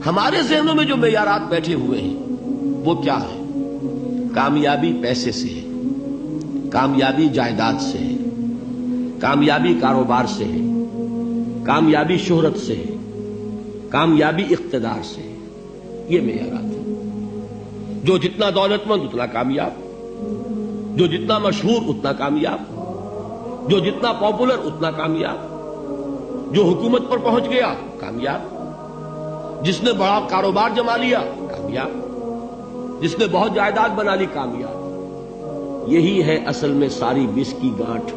ہمارے ذہنوں میں جو معیارات بیٹھے ہوئے ہیں وہ کیا ہے؟ کامیابی پیسے سے ہے، کامیابی جائیداد سے ہے، کامیابی کاروبار سے ہے، کامیابی شہرت سے ہے، کامیابی اقتدار سے ہے. یہ معیارات ہیں. جو جتنا دولت مند اتنا کامیاب، جو جتنا مشہور اتنا کامیاب، جو جتنا پاپولر اتنا کامیاب، جو حکومت پر پہنچ گیا کامیاب، جس نے بڑا کاروبار جما لیا کامیاب، جس نے بہت جائیداد بنا لی کامیاب. یہی ہے اصل میں ساری بس کی گانٹھ.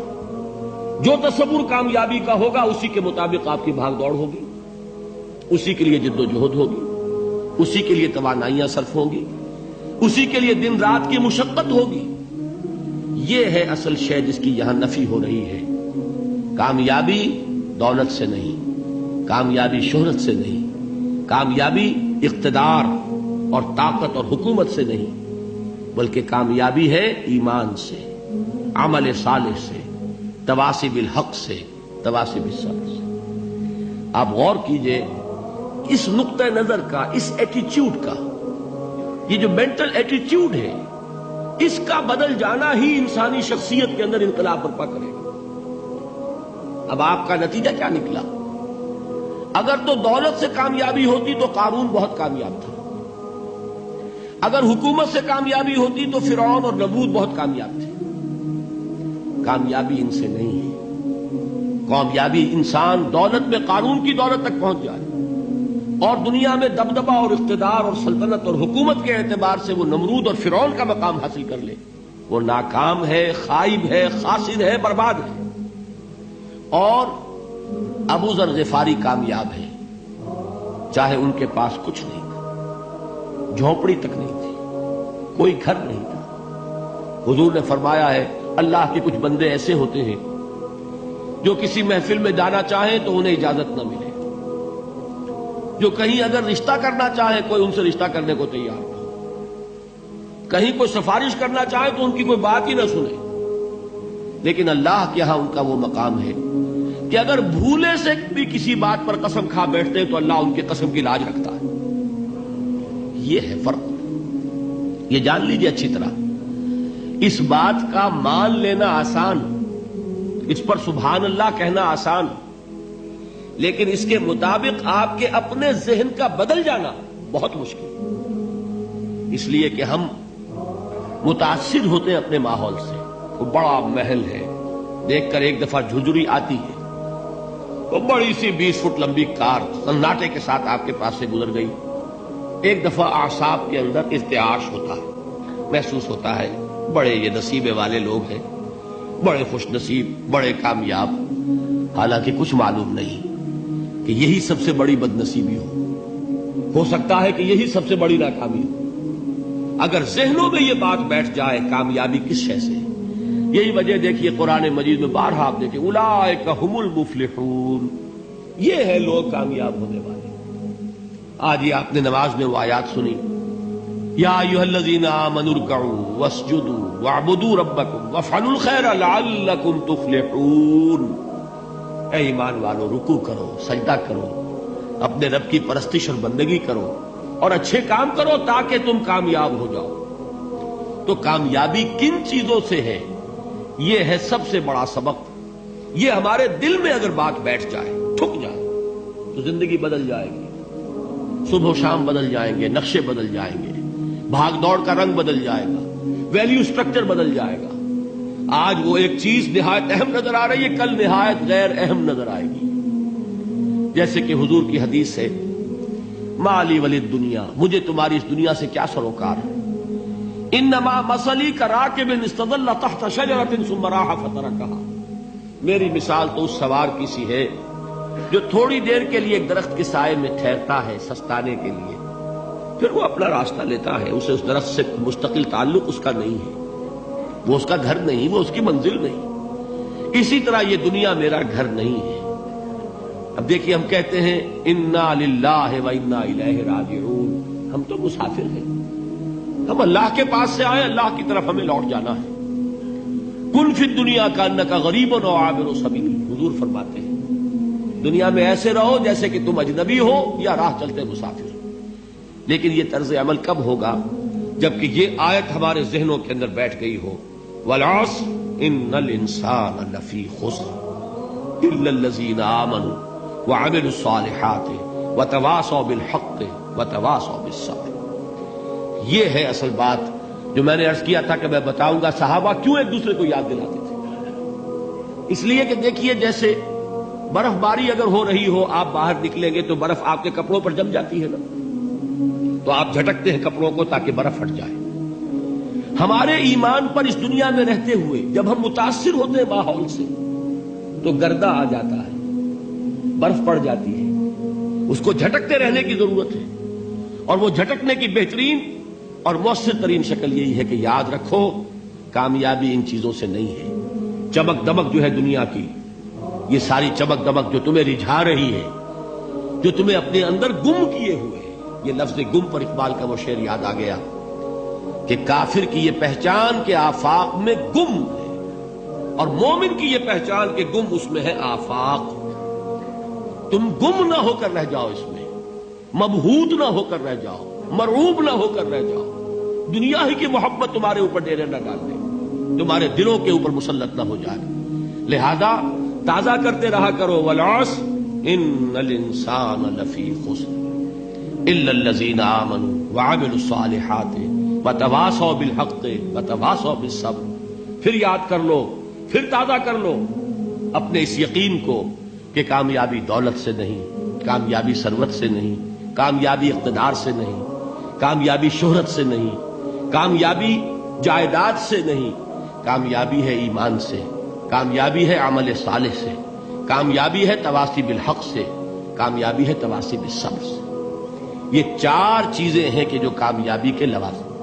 جو تصور کامیابی کا ہوگا اسی کے مطابق آپ کی بھاگ دوڑ ہوگی، اسی کے لیے جد و جہد ہوگی، اسی کے لیے توانائیاں صرف ہوں گی، اسی کے لیے دن رات کی مشقت ہوگی. یہ ہے اصل شے جس کی یہاں نفی ہو رہی ہے. کامیابی دولت سے نہیں، کامیابی شہرت سے نہیں، کامیابی اقتدار اور طاقت اور حکومت سے نہیں، بلکہ کامیابی ہے ایمان سے، عمل صالح سے، تواصی بالحق سے، تواصی بالصبر سے. آپ غور کیجئے اس نقطہ نظر کا، اس ایٹیچیوڈ کا، یہ جو مینٹل ایٹیچیوڈ ہے اس کا بدل جانا ہی انسانی شخصیت کے اندر انقلاب برپا کرے گا. اب آپ کا نتیجہ کیا نکلا؟ اگر تو دولت سے کامیابی ہوتی تو قارون بہت کامیاب تھا، اگر حکومت سے کامیابی ہوتی تو فرعون اور نمرود بہت کامیاب تھے. کامیابی ان سے نہیں ہے. کامیابی انسان دولت میں قارون کی دولت تک پہنچ جائے اور دنیا میں دبدبہ اور اقتدار اور سلطنت اور حکومت کے اعتبار سے وہ نمرود اور فرعون کا مقام حاصل کر لے، وہ ناکام ہے، خائب ہے، خاسر ہے، برباد ہے. اور ابو ذر غفاری کامیاب ہے، چاہے ان کے پاس کچھ نہیں تھا، جھونپڑی تک نہیں تھی، کوئی گھر نہیں تھا. حضور نے فرمایا ہے اللہ کے کچھ بندے ایسے ہوتے ہیں جو کسی محفل میں جانا چاہیں تو انہیں اجازت نہ ملے، جو کہیں اگر رشتہ کرنا چاہے کوئی ان سے رشتہ کرنے کو تیار نہ، کہیں کوئی سفارش کرنا چاہے تو ان کی کوئی بات ہی نہ سنے. لیکن اللہ کے ہاں ان کا وہ مقام ہے کہ اگر بھولے سے بھی کسی بات پر قسم کھا بیٹھتے ہیں تو اللہ ان کی قسم کی لاج رکھتا ہے. یہ ہے فرق. یہ جان لیجیے اچھی طرح. اس بات کا مان لینا آسان، اس پر سبحان اللہ کہنا آسان، لیکن اس کے مطابق آپ کے اپنے ذہن کا بدل جانا بہت مشکل. اس لیے کہ ہم متاثر ہوتے ہیں اپنے ماحول سے. وہ بڑا محل ہے، دیکھ کر ایک دفعہ جھجری آتی ہے، وہ بڑی سی 20 فٹ لمبی کار سناٹے کے ساتھ آپ کے پاس سے گزر گئی. ایک دفعہ اعصاب کے اندر ارتعاش ہوتا ہے، محسوس ہوتا ہے بڑے یہ نصیبے والے لوگ ہیں، بڑے خوش نصیب، بڑے کامیاب. حالانکہ کچھ معلوم نہیں کہ یہی سب سے بڑی بد نصیبی ہو سکتا ہے کہ یہی سب سے بڑی ناکامی ہو. اگر ذہنوں میں یہ بات بیٹھ جائے کامیابی کس شے سے. یہی وجہ دیکھیے قرآن مجید میں بارہا آپ دیکھیں اولئک هم المفلحون، یہ ہے لوگ کامیاب ہونے والے. آج یہ آپ نے نماز میں وہ آیات سنی، یا ایھا الذین آمنوا ارکعوا واسجدوا واعبدوا ربکم وافعلوا الخیر لعلکم تفلحون. اے ایمان والو، رکوع کرو، سجدہ کرو، اپنے رب کی پرستش اور بندگی کرو اور اچھے کام کرو تاکہ تم کامیاب ہو جاؤ. تو کامیابی کن چیزوں سے ہے؟ یہ ہے سب سے بڑا سبق. یہ ہمارے دل میں اگر بات بیٹھ جائے، ٹھک جائے، تو زندگی بدل جائے گی. صبح و شام بدل جائیں گے، نقشے بدل جائیں گے، بھاگ دوڑ کا رنگ بدل جائے گا، ویلیو سٹرکچر بدل جائے گا. آج وہ ایک چیز نہایت اہم نظر آ رہی ہے، کل نہایت غیر اہم نظر آئے گی. جیسے کہ حضور کی حدیث ہے مالی ولد دنیا، مجھے تمہاری اس دنیا سے کیا سروکار ہے. انما مثلی کراکب استظل تحت شجرۃ ثم راح فترکها، میری مثال تو اس سوار کی سی ہے جو تھوڑی دیر کے لیے ایک درخت کے سائے میں ٹھہرتا ہے سستانے کے لیے، پھر وہ اپنا راستہ لیتا ہے. اسے اس درخت سے مستقل تعلق اس کا نہیں ہے، وہ اس کا گھر نہیں، وہ اس کی منزل نہیں. اسی طرح یہ دنیا میرا گھر نہیں ہے. اب دیکھیے ہم کہتے ہیں انا للہ و انا الیہ راجعون، ہم تو مسافر ہیں، ہم اللہ کے پاس سے آئے، اللہ کی طرف ہمیں لوٹ جانا ہے. کن فی الدنیا کانک غریب و عابر سبیل، حضور فرماتے ہیں دنیا میں ایسے رہو جیسے کہ تم اجنبی ہو یا راہ چلتے مسافر. لیکن یہ طرز عمل کب ہوگا؟ جبکہ یہ آیت ہمارے ذہنوں کے اندر بیٹھ گئی ہو، والعصر ان الانسان لفی خسر الا الذین آمنوا وعملوا الصالحات وتواصوا بالحق وتواصوا بالصبر۔ یہ ہے اصل بات جو میں نے عرض کیا تھا کہ میں بتاؤں گا صحابہ کیوں ایک دوسرے کو یاد دلاتے تھے۔ اس لیے کہ دیکھیے جیسے برف باری اگر ہو رہی ہو، آپ باہر نکلیں گے تو برف آپ کے کپڑوں پر جم جاتی ہے نا، تو آپ جھٹکتے ہیں کپڑوں کو تاکہ برف ہٹ جائے۔ ہمارے ایمان پر اس دنیا میں رہتے ہوئے جب ہم متاثر ہوتے ہیں ماحول سے تو گردہ آ جاتا ہے، برف پڑ جاتی ہے، اس کو جھٹکتے رہنے کی ضرورت ہے۔ اور وہ جھٹکنے کی بہترین اور مؤثر ترین شکل یہی ہے کہ یاد رکھو کامیابی ان چیزوں سے نہیں ہے۔ چمک دمک جو ہے دنیا کی، یہ ساری چمک دمک جو تمہیں رجھا رہی ہے، جو تمہیں اپنے اندر گم کیے ہوئے ہے، یہ لفظ گم پر اقبال کا وہ شعر یاد آ گیا کہ کافر کی یہ پہچان کے آفاق میں گم ہے، اور مومن کی یہ پہچان کے گم اس میں ہے آفاق۔ تم گم نہ ہو کر رہ جاؤ، اس میں مبہوت نہ ہو کر رہ جاؤ، مرعوب نہ ہو کر رہ جاؤ، دنیا ہی کی محبت تمہارے اوپر ڈیرے نہ ڈال دے، تمہارے دلوں کے اوپر مسلط نہ ہو جائے۔ لہذا تازہ کرتے رہا کرو، والعصر ان الانسان لفی خسر الا الذین آمنوا وعملوا الصالحات وتواصوا بالحق وتواصوا بالصبر۔ پھر یاد کر لو، پھر تازہ کر لو اپنے اس یقین کو کہ کامیابی دولت سے نہیں، کامیابی ثروت سے نہیں، کامیابی اقتدار سے نہیں، کامیابی شہرت سے نہیں، کامیابی جائیداد سے نہیں، کامیابی ہے ایمان سے، کامیابی ہے عمل صالح سے، کامیابی ہے تواصی بالحق سے، کامیابی ہے تواصی بالصبر سے۔ یہ چار چیزیں ہیں کہ جو کامیابی کے لوازم